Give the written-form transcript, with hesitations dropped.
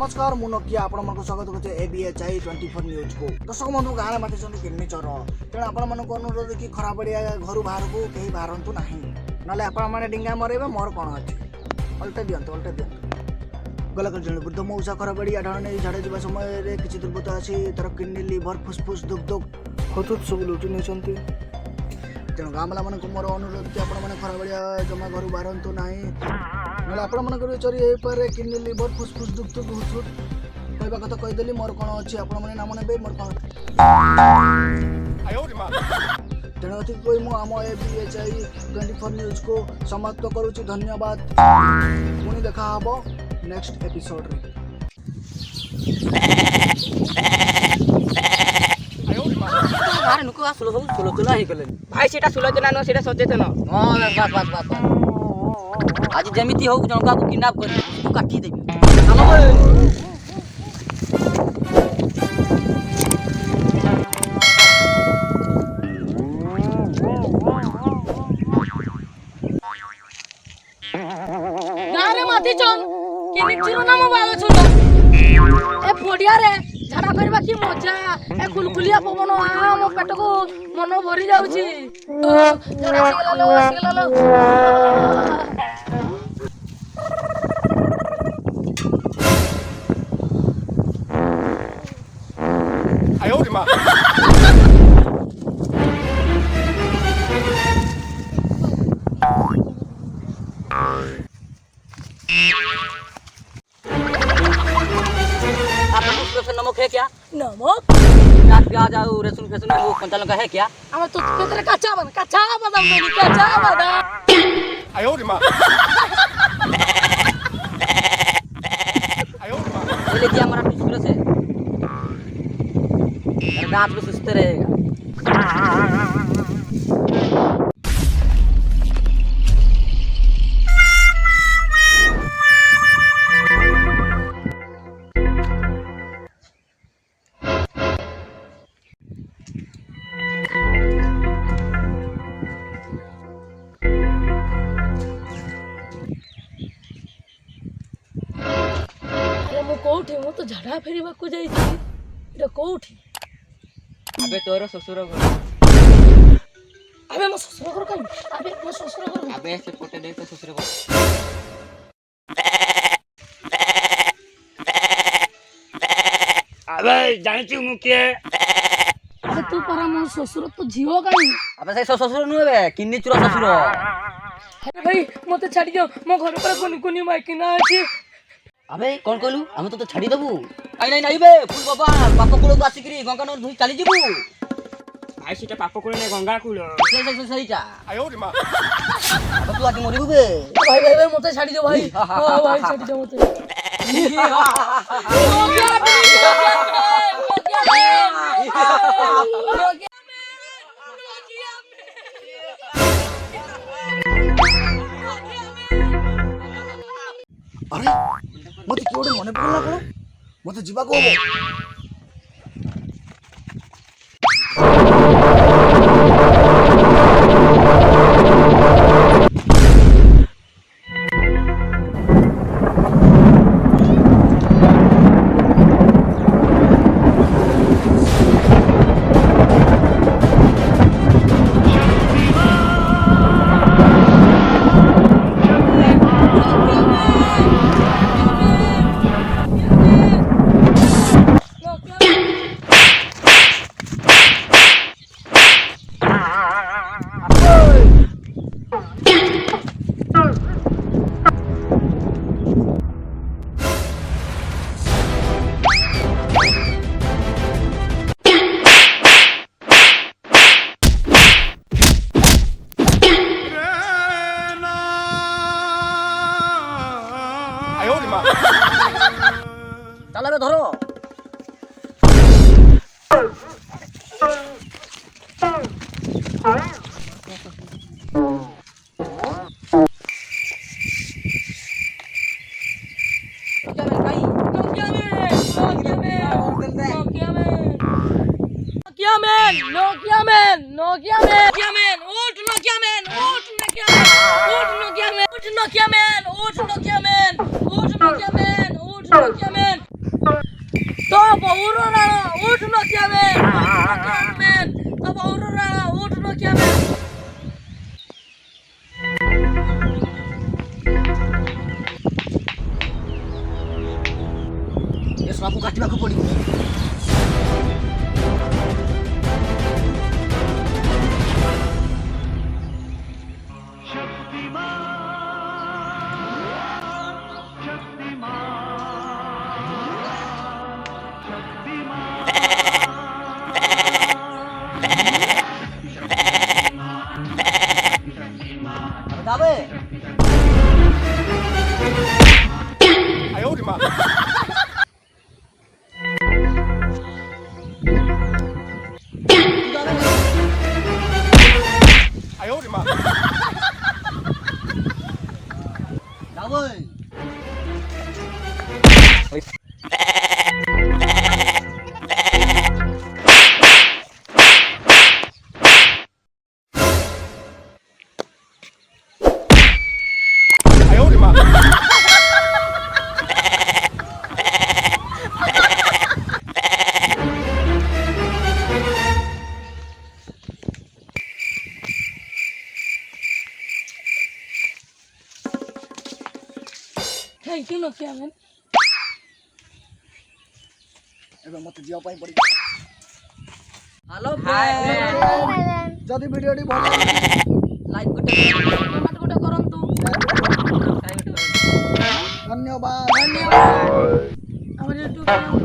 नमस्कार मु नोकिया आपण स्वागत करते एबीएचआई 24 न्यूज को। दर्शक बंधु गाँव बाटे किडनी चोर तेणु आपण अनुरोध कि खराब बड़िया घर बाहर को कहीं बाहरतु ना ना आपण डिंगा मरेबे मोर कौन अच्छे उल्टे दिंतु गला जन वृद्ध मौसा खराब बड़िया ढाण नहीं झाड़ जा समय किसी दुर्गत आसी तार किडनी लिभर फुसफुस दुख हतुत सब लुटि नहीं तेणु गाँ बाला मान मोर अनुरोध कि आपण खराब बड़िया जमा घर बाहरतु ना ना आपण चोरी हो पारे किडनी लिभर फुसफुस दुख हुसुट कहवा कथा कहीदेली मोर कौन अच्छी आपण मैंने नाम ने मोर कौन तेणु कोई मुझ एबीएचआई 24 न्यूज को समाप्त करुच्ची। धन्यवाद। पुणी देखा हम नेक्स्ट एपिसोड रे। भाई सेटा सुलोचना न सेटा सचेतन आज जमीती हो जनका को किडनैप कर उसको काटी देबी गारे माथि चल के निचिरो नाम बालो छलो ए फोडिया रे झाड़ा करबा की मजा ए कुलकुलिया पवन आ मो पेट को मन भरी जाउची झाड़ा सिगला लो आयो रे मां नमक है क्या? नमक प्याज और लहसुन फेसुन वो कंचा लंका है क्या? हम तो तेरे कच्चा बादाम नहीं कच्चा बादाम आयो रे मां आयो रे मां ये लेके हमारा टुसकुले से मेरा दांत भी सुस्त रहेगा। कोठी मु तो झाड़ा फेरिबा को जाई एटा कोठी अबे तोर ससुर घर अबे मो ससुर घर कानी अबे मो ससुर घर अबे से फोटो दे तो ससुर घर अबे जानची मु के अबे तू परा मो ससुर तो झियो कानी अबे से ससुर नु बे किन्नी चुरा ससुर अरे भाई मते छाडी दियो मो घर पर कोनी कोनी माइकी ना अछि। अबे कौन कहलु हम तो छाड़ी देबू आई नहीं बे फुल बाबा पाप कुल को आसिकरी गंगा नदी धुई चली जीबू भाई सीटा पाप कुल ने गंगा कुल सहीटा आयो रे मां अब तू आके मरिबू बे भाई भाई भाई मते छाडी दियो भाई हां भाई छाडी दियो मते अरे मत किए मन पड़ला कौन मत जीवा को आयो रे मां चला बे धरो Nokia man, Nokia man, old Nokia man, old Nokia man, old Nokia man, old Nokia man, old Nokia man, old Nokia man, old Nokia man, old Nokia man. तो बहुर राणा उठ नोकिया मैन तो बहुर राणा उठ नोकिया मैन ଏ ସବୁ କାଟିବାକୁ ପଡିବ। যাবে 哎呦我的妈！ 哎呦我的妈！ যাবে thank you Nokia man ଏବେ ମତେ ଯିବା ପାଇଁ ପଡିବ। হ্যালো ଯଦି ଭିଡ଼ିଓଟି ଭଲ লাইক করতে कमेंट गुटे करंतु ଧନ୍ୟବାଦ। धन्यवाद हमारे यूट्यूब चैनल